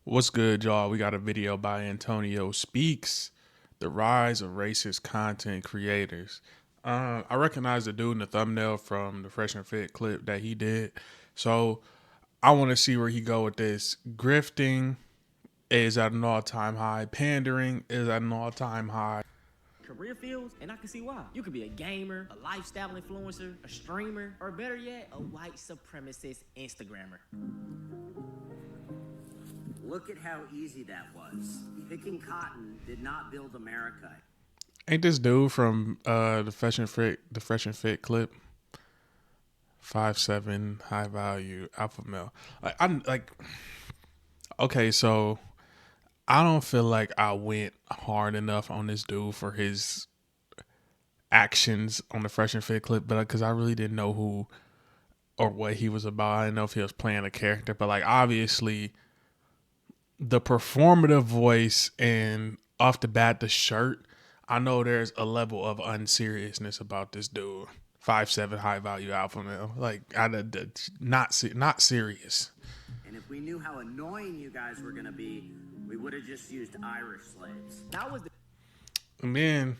What's good, y'all? We got a video by Antonio Speaks, the rise of racist content creators. I recognize the dude in the thumbnail from the Fresh and Fit clip that he did. So I want to see where he go with this. Grifting is at an all-time high. Pandering is at an all-time high. Career fields, and I can see why. You could be a gamer, a lifestyle influencer, a streamer, or better yet, a white supremacist Instagrammer. Look at how easy that was. Picking cotton did not build America. Ain't this dude from the Fresh and Fit clip? 5'7", high value alpha male. I'm like, okay, so I don't feel like I went hard enough on this dude for his actions on the Fresh and Fit clip, but because I really didn't know who or what he was about. I didn't know if he was playing a character, but like obviously the performative voice and off the bat the shirt, I know there's a level of unseriousness about this dude. 5'7", high value alpha male. Like not serious. And if we knew how annoying you guys were gonna be, we would have just used Irish slaves. That was the Man,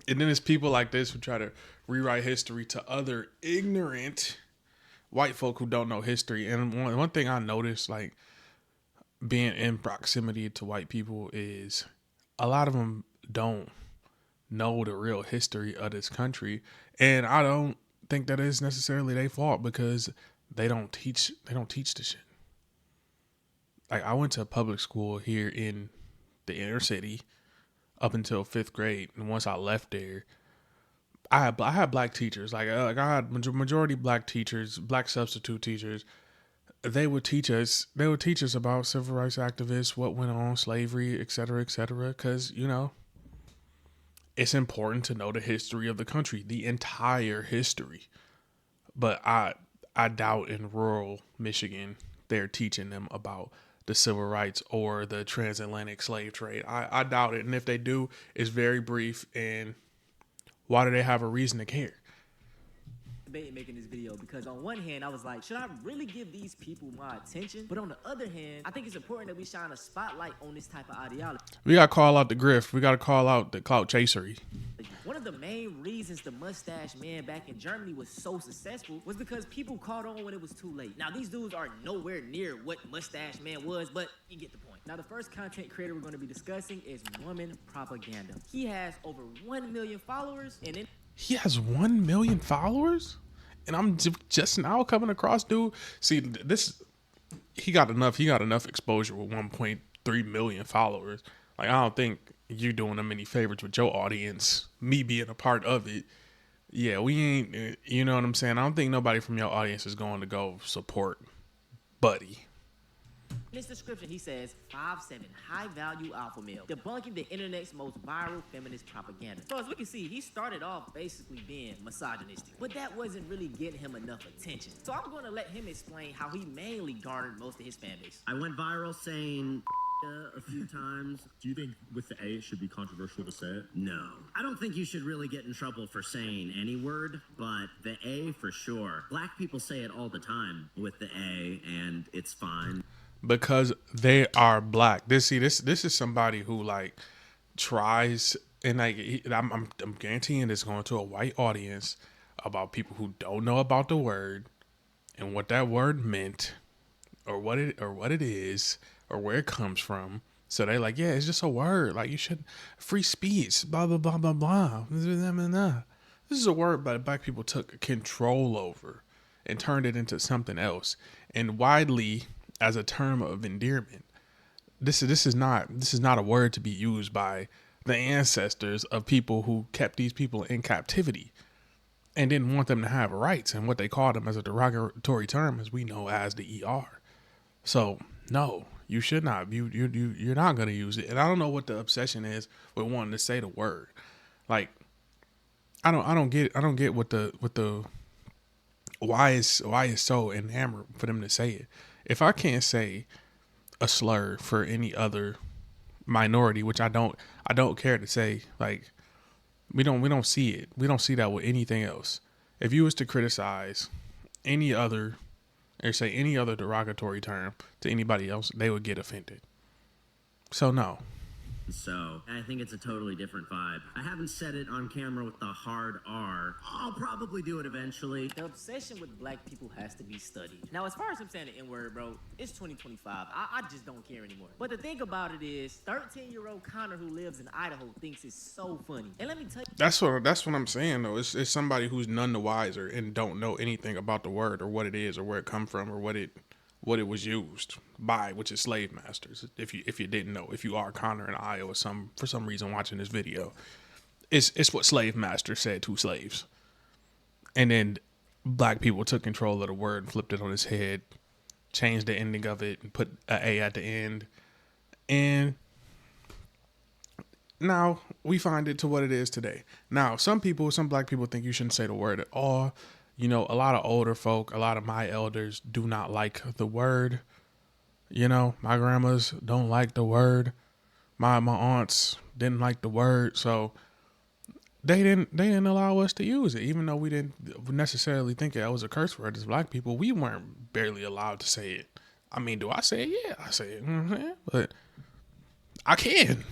and then it's people like this who try to rewrite history to other ignorant white folk who don't know history. And one thing I noticed, like being in proximity to white people, is a lot of them don't know the real history of this country. And I don't think that is necessarily their fault because they don't teach the shit. Like I went to public school here in the inner city up until 5th grade, and once I left there, I had black teachers. Like I had majority black teachers, black substitute teachers. They would teach us. They would teach us about civil rights activists, what went on, slavery, et cetera, et cetera. Because it's important to know the history of the country, the entire history. But I doubt in rural Michigan they're teaching them about the civil rights or the transatlantic slave trade. I doubt it. And if they do, it's very brief. And why do they have a reason to care? debate making this video because on one hand, I was like, should I really give these people my attention? But on the other hand, I think it's important that we shine a spotlight on this type of ideology. We got to call out the grift. We got to call out the clout chasery. One of the main reasons the mustache man back in Germany was so successful was because people caught on when it was too late. Now, these dudes are nowhere near what mustache man was, but you get the point. Now, the first content creator we're going to be discussing is Woman Propaganda. He has over 1 million followers, and in He has 1 million followers? And I'm just now coming across dude. See, this, he got enough exposure with 1.3 million followers. Like, I don't think you doing them any favors with your audience, me being a part of it. Yeah, we ain't, you know what I'm saying? I don't think nobody from your audience is going to go support Buddy. In his description, he says, 5'7", high-value alpha male, debunking the internet's most viral feminist propaganda. So as we can see, he started off basically being misogynistic, but that wasn't really getting him enough attention. So I'm going to let him explain how he mainly garnered most of his fan base. I went viral saying a few times. Do you think with the A it should be controversial to say it? No. I don't think you should really get in trouble for saying any word, but the A for sure. Black people say it all the time with the A, and it's fine. Because they are black. This is somebody who like tries, and like I'm guaranteeing it's going to a white audience about people who don't know about the word and what that word meant or what it is or where it comes from. So they like, yeah, it's just a word. Like you should free speech, blah blah blah blah blah. This is a word that black people took control over and turned it into something else. And widely as a term of endearment. This is not a word to be used by the ancestors of people who kept these people in captivity and didn't want them to have rights, and what they called them as a derogatory term as we know as the ER. So no, you should not. You're not gonna use it. And I don't know what the obsession is with wanting to say the word. Like I don't get what the why is so enamored for them to say it. If I can't say a slur for any other minority, which I don't care to say, like we don't see it. We don't see that with anything else. If you was to criticize any other or say any other derogatory term to anybody else, they would get offended. So no. So I think it's a totally different vibe. I haven't said it on camera with the hard R. I'll probably do it eventually. The obsession with black people has to be studied. Now, as far as him saying the N-word, bro, it's 2025. I just don't care anymore. But the thing about it is, 13-year-old Connor who lives in Idaho thinks it's so funny. And let me tell you, That's what I'm saying though. It's somebody who's none the wiser and don't know anything about the word or what it is or where it come from or what it was used by, which is slave masters. If you didn't know, if you are Connor and Iowa for some reason watching this video, it's what slave masters said to slaves. And then black people took control of the word and flipped it on its head, changed the ending of it and put an A at the end. And now we find it to what it is today. Now, some black people think you shouldn't say the word at all. You know, a lot of older folk, a lot of my elders do not like the word. You know, my grandmas don't like the word. My aunts didn't like the word. So they didn't allow us to use it, even though we didn't necessarily think it was a curse word as black people. We weren't barely allowed to say it. I mean, do I say it? Yeah, I say it. But I can.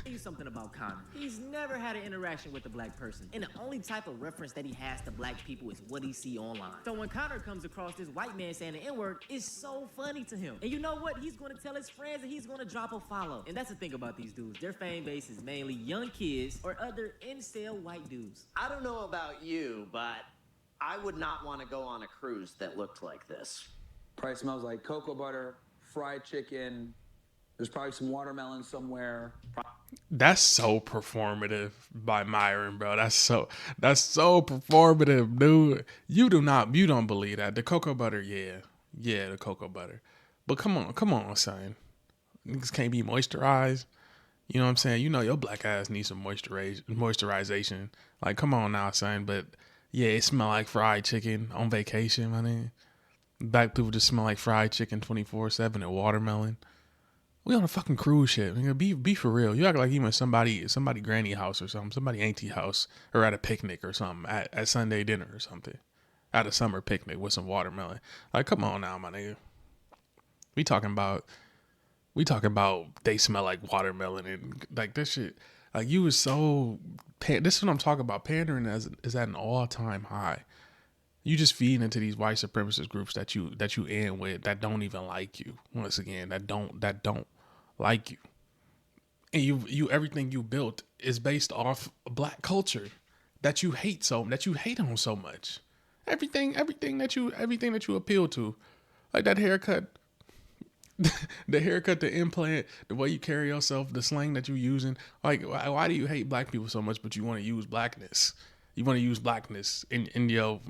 tell you something about Connor. He's never had an interaction with a black person. And the only type of reference that he has to black people is what he see online. So when Connor comes across this white man saying the N-word, it's so funny to him. And you know what? He's going to tell his friends and he's going to drop a follow. And that's the thing about these dudes. Their fan base is mainly young kids or other incel white dudes. I don't know about you, but I would not want to go on a cruise that looked like this. Probably smells like cocoa butter, fried chicken. There's probably some watermelon somewhere. That's so performative by Myron, bro. That's so performative, dude. You don't believe that. The cocoa butter, yeah, the cocoa butter. But come on, son. Niggas can't be moisturized. You know what I'm saying? You know your black ass needs some moisturization. Like, come on now, son. But yeah, it smell like fried chicken on vacation, my nigga. Black people just smell like fried chicken 24/7 and watermelon. We on a fucking cruise ship. Nigga, be for real. You act like you in somebody granny house or something, somebody auntie house, or at a picnic or something, at Sunday dinner or something, at a summer picnic with some watermelon. Like, come on now, my nigga. We talking about they smell like watermelon and like this shit. Like, you was so this is what I'm talking about. Pandering is at an all-time high. You just feed into these white supremacist groups that you in with that don't even like you. Once again, that don't like you. And you everything you built is based off black culture that you hate on so much. Everything that you appeal to. Like that haircut, the haircut, the implant, the way you carry yourself, the slang that you're using. Like, why do you hate black people so much, but you want to use blackness? You want to use blackness in your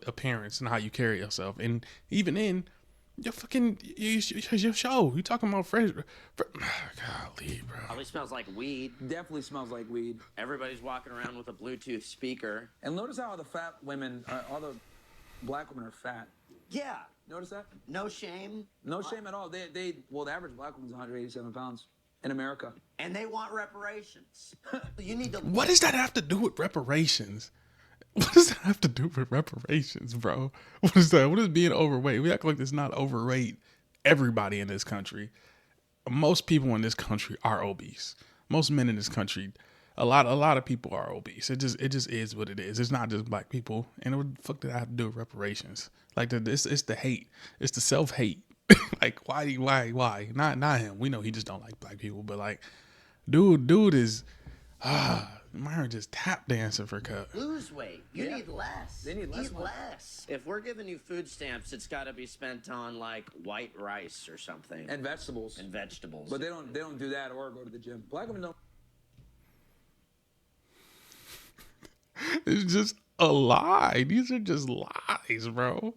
appearance and how you carry yourself, and even in your fucking your show. You talking about fresh? Golly, bro. Probably smells like weed. Definitely smells like weed. Everybody's walking around with a Bluetooth speaker. And notice how all the fat women, all the black women are fat. Yeah. Notice that? No shame. No shame at all. The average black woman's 187 pounds in America. And they want reparations. You need to. What does that have to do with reparations? What does that have to do with reparations, bro? What is that? What is being overweight? We act like it's not overweight. Everybody in this country, most people in this country are obese. Most men in this country, a lot of people are obese. It just is what it is. It's not just black people. And what the fuck did I have to do with reparations? Like it's the hate. It's the self-hate. Like, why? Not him. We know he just don't like black people, but like, dude is Myron just tap dancing for cup. Lose weight. You need less. They need less Eat money. less. If we're giving you food stamps, it's got to be spent on like white rice or something. And vegetables. And vegetables. But they don't do that or go to the gym. Black women don't. It's just a lie. These are just lies, bro.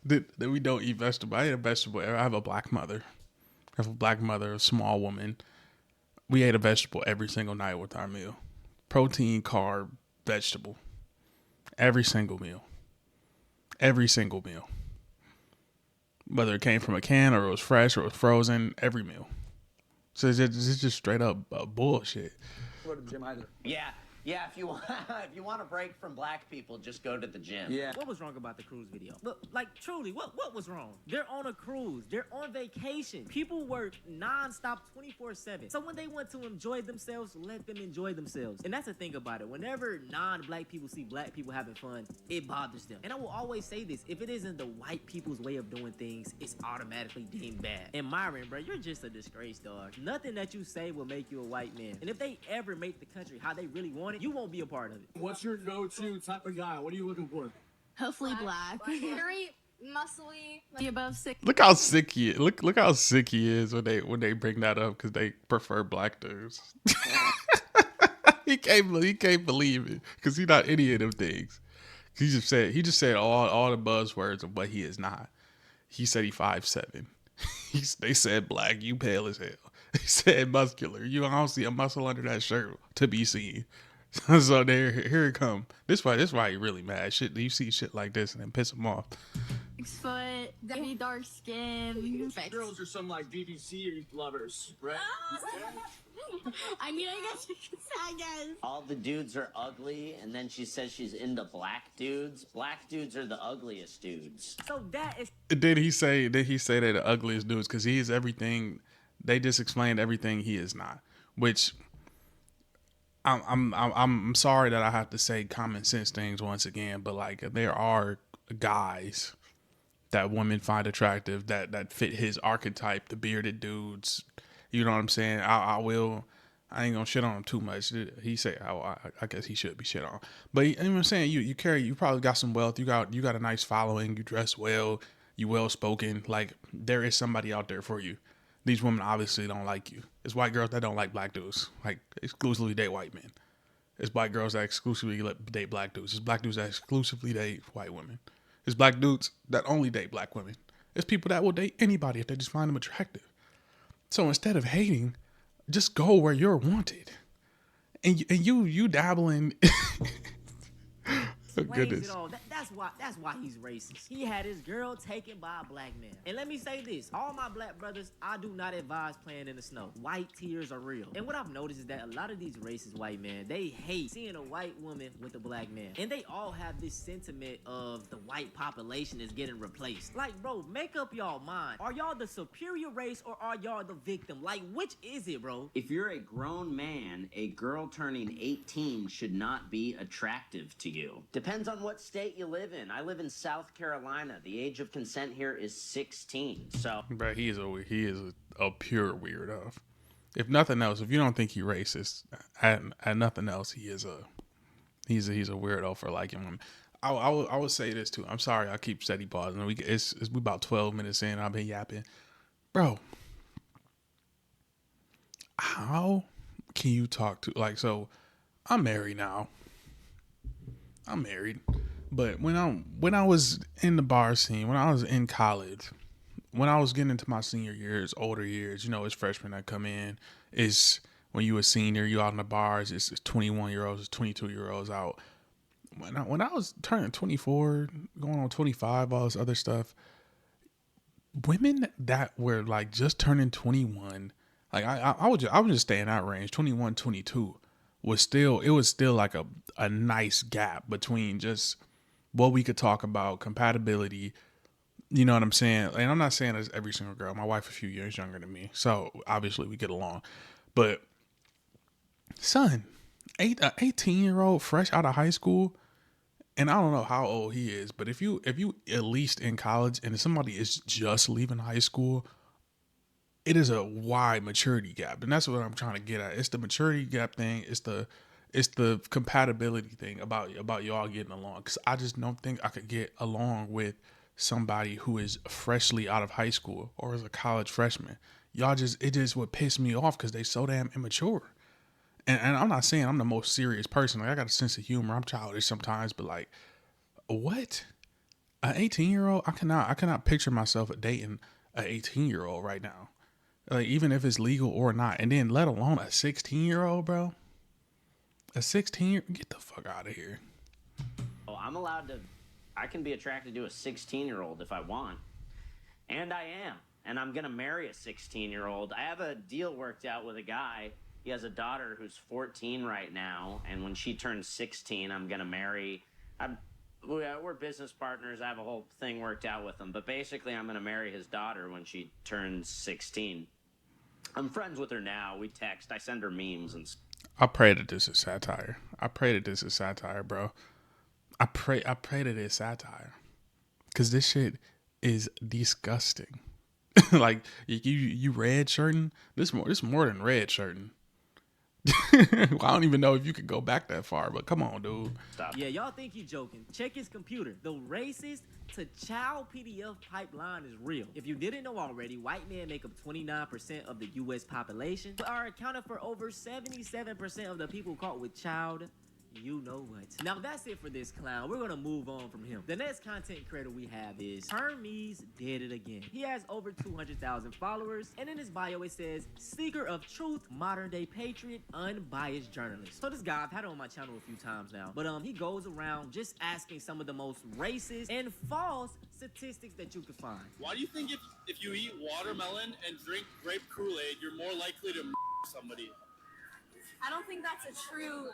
That we don't eat vegetable. I ate a vegetable. I have a black mother. A small woman. We ate a vegetable every single night with our meal. Protein, carb, vegetable. Every single meal. Whether it came from a can or it was fresh or it was frozen, every meal. So it's just straight up bullshit. Go to the gym either. Yeah, Yeah, if you want, if you want a break from black people, just go to the gym. Yeah. What was wrong about the cruise video? But like truly, what was wrong? They're on a cruise. They're on vacation. People work non-stop 24/7. So when they want to enjoy themselves, let them enjoy themselves. And that's the thing about it. Whenever non-black people see black people having fun, it bothers them. And I will always say this, if it isn't the white people's way of doing things, it's automatically deemed bad. And Myron, bro, you're just a disgrace, dog. Nothing that you say will make you a white man. And if they ever make the country how they really want it, you won't be a part of it. What's your go-to type of guy? What are you looking for? Hopefully black. Very muscly, like above 6. Look how sick he is. Look how sick he is when they bring that up because they prefer black dudes. he can't believe it because he's not any of them things. He just said all the buzzwords of what he is not. He said he 5'7". They said black, you pale as hell. They said muscular, I don't see a muscle under that shirt to be seen. So here it come. This why he really mad. Shit, you see shit like this and then piss him off. 6 foot, very dark skin. Girls are some like BBC lovers, right? I mean, I guess you could say, I guess. All the dudes are ugly, and then she says she's into black dudes. Black dudes are the ugliest dudes. So that is Did he say they're the ugliest dudes? Because he is everything. They just explained everything he is not. Which I'm sorry that I have to say common sense things once again, but like there are guys that women find attractive that fit his archetype, the bearded dudes. You know what I'm saying? I ain't gonna shit on him too much. He said, I guess he should be shit on. But you know what I'm saying? You probably got some wealth. You got a nice following. You dress well. You well spoken. Like there is somebody out there for you. These women obviously don't like you. It's white girls that don't like black dudes. Like exclusively date white men. It's white girls that exclusively date black dudes. It's black dudes that exclusively date white women. It's black dudes that only date black women. It's people that will date anybody if they just find them attractive. So instead of hating, just go where you're wanted. And you dabble in explains goodness. it all. That's why he's racist. He had his girl taken by a black man. And let me say this, all my black brothers, I do not advise playing in the snow. White tears are real. And what I've noticed is that a lot of these racist white men, they hate seeing a white woman with a black man. And they all have this sentiment of the white population is getting replaced. Like, bro, make up y'all mind. Are y'all the superior race or are y'all the victim? Like, which is it, bro? If you're a grown man, a girl turning 18 should not be attractive to you. Depends on what state you live in. I live in South Carolina. The age of consent here is 16. So, But he is a pure weirdo. If nothing else, if you don't think he's racist, at nothing else, he's a weirdo for liking women. I would say this too. I'm sorry, I keep steady pausing. We about 12 minutes in. I've been yapping, bro. How can you talk to so? I'm married now. I'm married, but when I was in the bar scene, when I was in college, when I was getting into my senior years, older years, it's freshmen that come in. Is when you a senior, you out in the bars. It's 21-year-olds, it's 22-year-olds out. When I was turning 24, going on 25, all this other stuff, women that were like just turning 21, like I would just stay in that range, 21, 22. Was still like a nice gap between just what we could talk about, compatibility, you know what I'm saying? And I'm not saying it's every single girl. My wife a few years younger than me, so obviously we get along. But son, 18-year-old fresh out of high school, and I don't know how old he is, but if you at least in college and somebody is just leaving high school, it is a wide maturity gap, and that's what I'm trying to get at. It's the maturity gap thing. It's the compatibility thing about y'all getting along. Because I just don't think I could get along with somebody who is freshly out of high school or is a college freshman. It just would piss me off because they so damn immature. And I'm not saying I'm the most serious person. Like I got a sense of humor. I'm childish sometimes, but like, what? An 18-year-old? I cannot picture myself dating an 18-year-old right now. Like, even if it's legal or not. And then let alone a 16-year-old, bro. A 16-year, get the fuck out of here. I can be attracted to a 16-year-old if I want. And I am. And I'm going to marry a 16-year-old. I have a deal worked out with a guy. He has a daughter who's 14 right now, and when she turns 16, I'm gonna marry. We're business partners. I have a whole thing worked out with him, but basically, I'm gonna marry his daughter when she turns 16. I'm friends with her now. We text. I send her memes and. I pray that this is satire. I pray that this is satire, bro. I pray that it's satire, cause this shit is disgusting. Like you red shirting. This more than red shirting. I don't even know if you could go back that far, but come on, dude. Stop. Yeah, y'all think he joking. Check his computer. The racist to child PDF pipeline is real. If you didn't know already, white men make up 29% of the U.S. population, but are accounted for over 77% of the people caught with child. You know what. Now that's it for this clown. We're gonna move on from him. The next content creator we have is Hermes Did It Again. He has over 200,000 followers, and in his bio it says, seeker of truth, modern day patriot, unbiased journalist. So this guy, I've had him on my channel a few times now, but he goes around just asking some of the most racist and false statistics that you could find. Why do you think if you eat watermelon and drink grape Kool-Aid, you're more likely to somebody? I don't think that's a true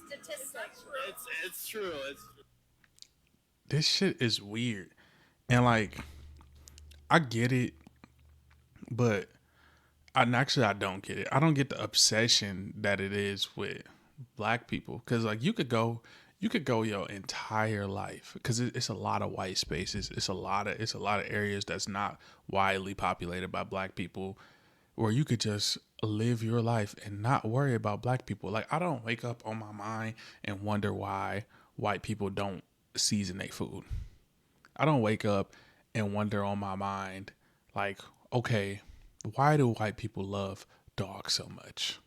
statistic. It's true. This shit is weird. And like, I get it, but I don't get it. I don't get the obsession that it is with black people. Cause like you could go your entire life, because it's a lot of white spaces. It's a lot of areas that's not widely populated by black people, where you could just live your life and not worry about black people. Like, I don't wake up on my mind and wonder why white people don't season their food. I don't wake up and wonder on my mind, like, okay, why do white people love dogs so much?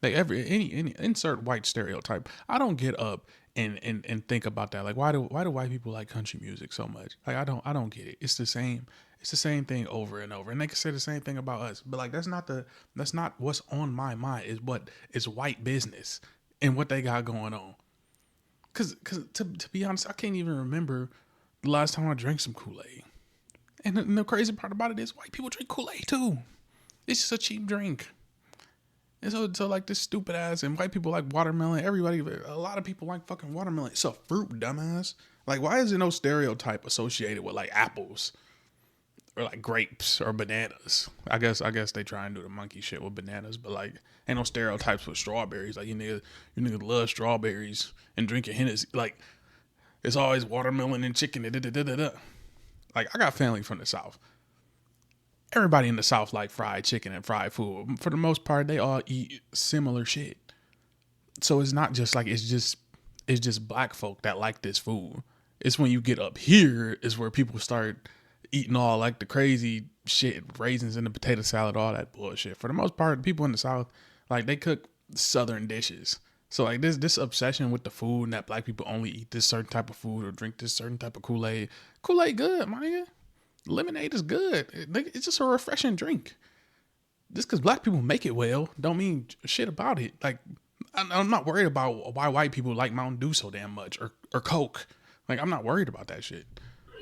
Like any insert white stereotype. I don't get up and think about that. Like, why do white people like country music so much? Like, I don't get it. It's the same thing over and over. And they can say the same thing about us. But like, that's not what's on my mind. Is what is white business and what they got going on. Cause to be honest, I can't even remember the last time I drank some Kool-Aid. And the crazy part about it is white people drink Kool-Aid too. It's just a cheap drink. And so like this stupid ass, and white people like watermelon. A lot of people like fucking watermelon. It's a fruit, dumbass. Like, why is there no stereotype associated with like apples or like grapes or bananas? I guess they try and do the monkey shit with bananas, but like ain't no stereotypes with strawberries. Like you niggas love strawberries and drinking Hennessy. Like it's always watermelon and chicken. Like, I got family from the South. Everybody in the South like fried chicken and fried food. For the most part, they all eat similar shit. So it's not just like, it's just black folk that like this food. It's when you get up here is where people start eating all like the crazy shit, raisins in the potato salad, all that bullshit. For the most part, people in the South, like, they cook Southern dishes. So like this obsession with the food and that black people only eat this certain type of food or drink this certain type of Kool-Aid. Kool-Aid good, my nigga. Lemonade is good. It's just a refreshing drink. Just because black people make it well don't mean shit about it. Like, I'm not worried about why white people like Mountain Dew so damn much or Coke. Like, I'm not worried about that shit.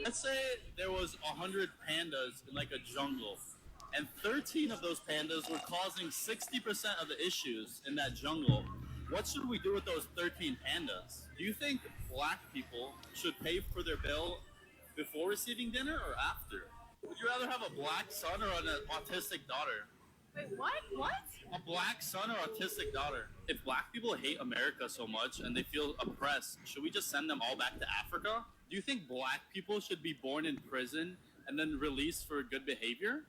Let's say there was 100 pandas in like a jungle, and 13 of those pandas were causing 60% of the issues in that jungle. What should we do with those 13 pandas? Do you think black people should pay for their bill before receiving dinner or after? Would you rather have a black son or an autistic daughter? Wait, what? What? A black son or autistic daughter? If black people hate America so much and they feel oppressed, should we just send them all back to Africa? Do you think black people should be born in prison and then released for good behavior?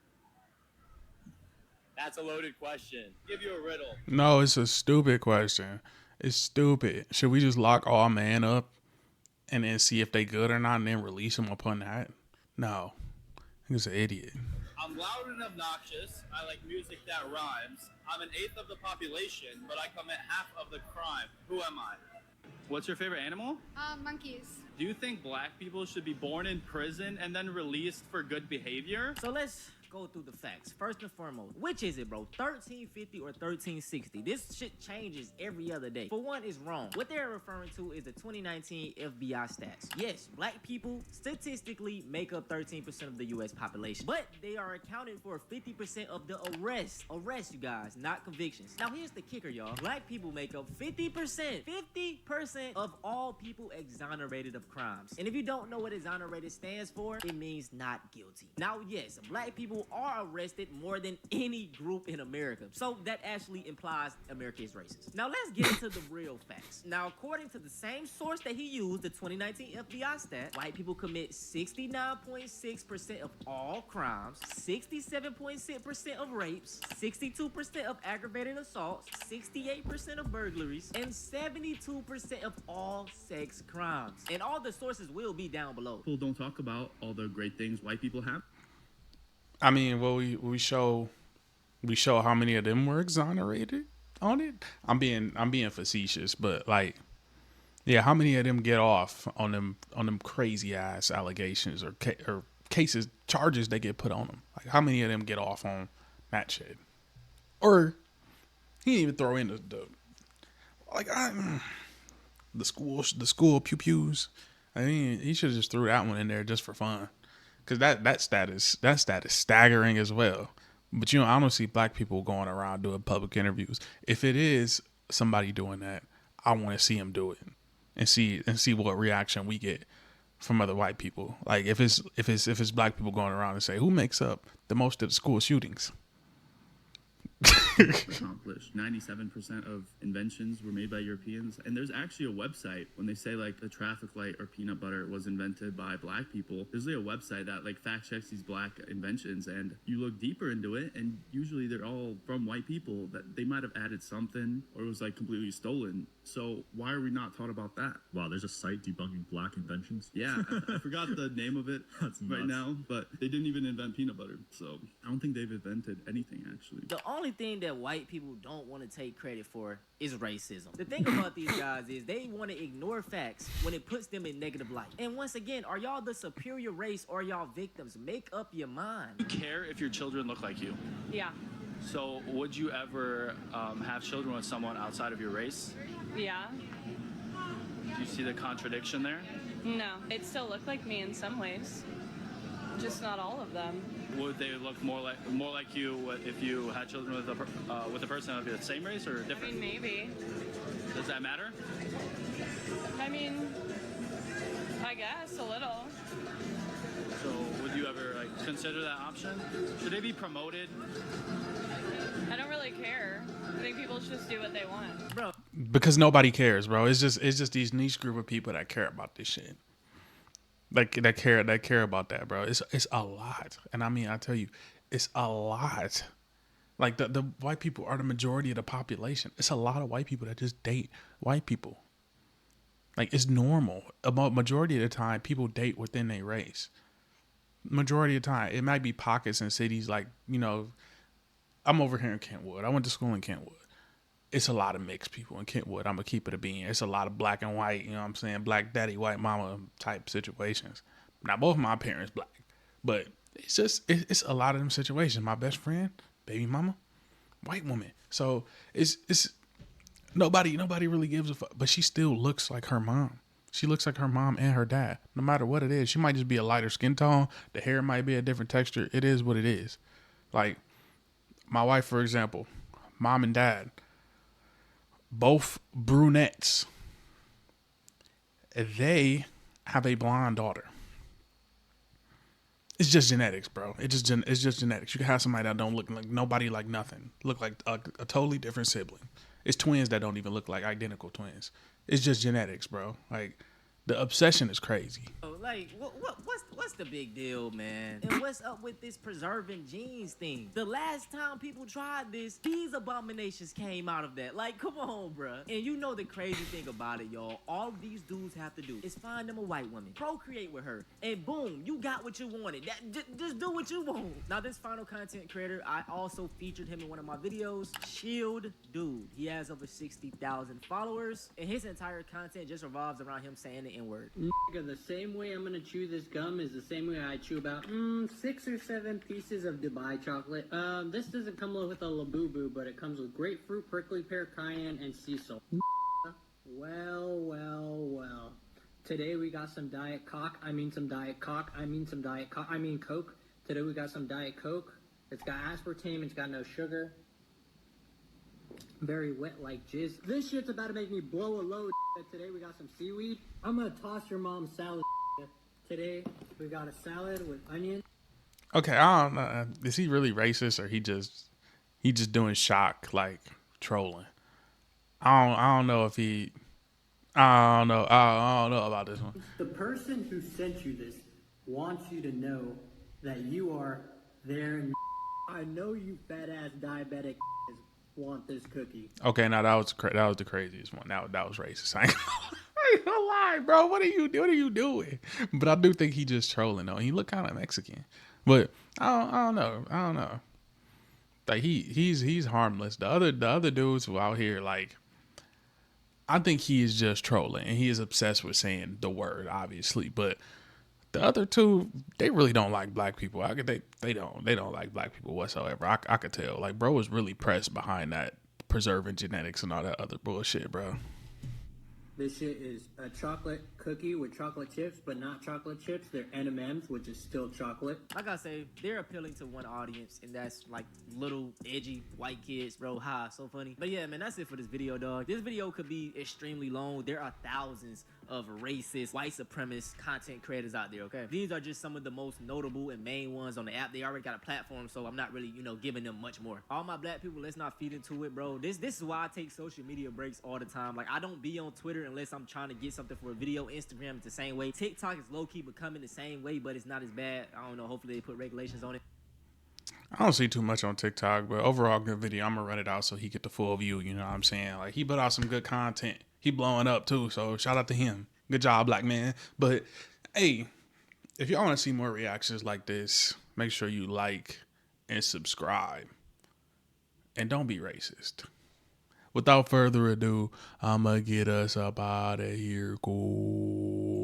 That's a loaded question. Give you a riddle. No, it's a stupid question. It's stupid. Should we just lock all man up and then see if they good or not and then release them upon that? No. He's an idiot. I'm loud and obnoxious. I like music that rhymes. I'm an eighth of the population, but I commit half of the crime. Who am I? What's your favorite animal? Monkeys. Do you think black people should be born in prison and then released for good behavior? So let's go through the facts. First and foremost, which is it, bro? 1350 or 1360? This shit changes every other day. For one, it's wrong. What they're referring to is the 2019 FBI stats. Yes, black people statistically make up 13% of the U.S. population, but they are accounted for 50% of the arrests. Arrests, you guys, not convictions. Now, here's the kicker, y'all. Black people make up 50% of all people exonerated of crimes. And if you don't know what exonerated stands for, it means not guilty. Now, yes, black people are arrested more than any group in America. So that actually implies America is racist. Now, let's get into the real facts. Now, according to the same source that he used, the 2019 FBI stat, white people commit 69.6% of all crimes, 67.6% of rapes, 62% of aggravated assaults, 68% of burglaries, and 72% of all sex crimes. And all the sources will be down below. People don't talk about all the great things white people have. I mean, well, we show how many of them were exonerated on it. I'm being facetious, but like, yeah, how many of them get off on them crazy ass allegations or charges they get put on them? Like, how many of them get off on that shit? Or he didn't even throw in the school pew-pews. I mean, he should have just threw that one in there just for fun, because that stat is staggering as well. But I don't see black people going around doing public interviews. If it is somebody doing that, I want to see him do it and see what reaction we get from other white people. Like if it's black people going around and say, who makes up the most of the school shootings? Accomplished. 97% of inventions were made by Europeans, and there's actually a website when they say like the traffic light or peanut butter was invented by black people. There's like a website that like fact checks these black inventions, and you look deeper into it, and usually they're all from white people that they might have added something or it was like completely stolen. So why are we not taught about that? Wow, there's a site debunking black inventions. Yeah, I forgot the name of it right now, but they didn't even invent peanut butter, so I don't think they've invented anything actually. The only thing that white people don't want to take credit for is racism. The thing about these guys is they want to ignore facts when it puts them in negative light. And once again, are y'all the superior race or y'all victims? Make up your mind. Care if your children look like you. Yeah. So would you ever have children with someone outside of your race? Yeah. Do you see the contradiction there? No. They'd still look like me in some ways. Just not all of them. Would they look more like you if you had children with a person of the same race or different? I mean, maybe. Does that matter? I mean, I guess a little. So would you ever consider that option? Should they be promoted? I don't really care. I think people should just do what they want. Bro. Because nobody cares, bro. It's just these niche group of people that care about this shit. Like that care about that, bro. It's a lot. And I mean, I tell you, it's a lot. Like the white people are the majority of the population. It's a lot of white people that just date white people. Like, it's normal. About majority of the time, people date within their race. Majority of the time, it might be pockets in cities like, I'm over here in Kentwood. I went to school in Kentwood. It's a lot of mixed people in Kentwood. I'm going to keep it a bean. It's a lot of black and white, you know what I'm saying? Black daddy, white mama type situations. Now, both my parents black. But it's a lot of them situations. My best friend, baby mama, white woman. So it's nobody really gives a fuck. But she still looks like her mom. She looks like her mom and her dad. No matter what it is. She might just be a lighter skin tone. The hair might be a different texture. It is what it is. Like, my wife, for example, mom and dad, both brunettes. They have a blonde daughter. It's just genetics, bro. It's just genetics. You can have somebody that don't look like nobody, like nothing. Look like a totally different sibling. It's twins that don't even look like identical twins. It's just genetics, bro. Like, the obsession is crazy. Like, what's the big deal, man? And what's up with this preserving genes thing? The last time people tried this, these abominations came out of that. Like, come on, bruh. And you know the crazy thing about it, y'all. All these dudes have to do is find them a white woman, procreate with her, and boom, you got what you wanted. Just do what you want. Now, this final content creator, I also featured him in one of my videos. Shield Dude. He has over 60,000 followers, and his entire content just revolves around him saying the N-word. Nigga, the same way way I'm gonna chew this gum is the same way I chew about 6 or 7 pieces of Dubai chocolate. This doesn't come with a Labubu, but it comes with grapefruit, prickly pear, cayenne, and sea salt. Well. Today we got some Diet Coke. I mean some Diet Coke. I mean Coke. Today we got some Diet Coke. It's got aspartame. It's got no sugar. Very wet like jizz. This shit's about to make me blow a load. Today we got some seaweed. I'm gonna toss your mom's salad. Today we got a salad with onion. Okay, I don't know. Is he really racist or he just doing shock, like trolling? I don't know if he. I don't know about this one. The person who sent you this wants you to know that you are there. I know you fat ass diabetic want this cookie. Okay, now that was the craziest one. That was racist. I ain't gonna lie, bro. What are you doing? But I do think he just trolling though. He look kind of Mexican, but I don't know. Like he's harmless. The other dudes who out here, like, I think he is just trolling and he is obsessed with saying the word, obviously. But the other two, they really don't like black people. They don't like black people whatsoever. I could tell. Like, bro was really pressed behind that preserving genetics and all that other bullshit, bro. This shit is a chocolate cookie with chocolate chips, but not chocolate chips. They're M&Ms, which is still chocolate. Like I say, they're appealing to one audience, and that's like little edgy white kids, bro. Ha, so funny. But yeah, man, that's it for this video, dog. This video could be extremely long. There are thousands of racist, white supremacist content creators out there, okay? These are just some of the most notable and main ones on the app. They already got a platform, so I'm not really, giving them much more. All my black people, let's not feed into it, bro. This is why I take social media breaks all the time. Like, I don't be on Twitter unless I'm trying to get something for a video. Instagram is the same way. TikTok is low-key becoming the same way, but it's not as bad. I don't know. Hopefully they put regulations on it. I don't see too much on TikTok, but overall good video. I'm gonna run it out so he get the full view. You know what I'm saying? Like, he put out some good content. He blowing up too, so shout out to him. Good job, black man. But hey, if y'all want to see more reactions like this, make sure you like and subscribe. And don't be racist. Without further ado, I'ma get us up out of here. Cool.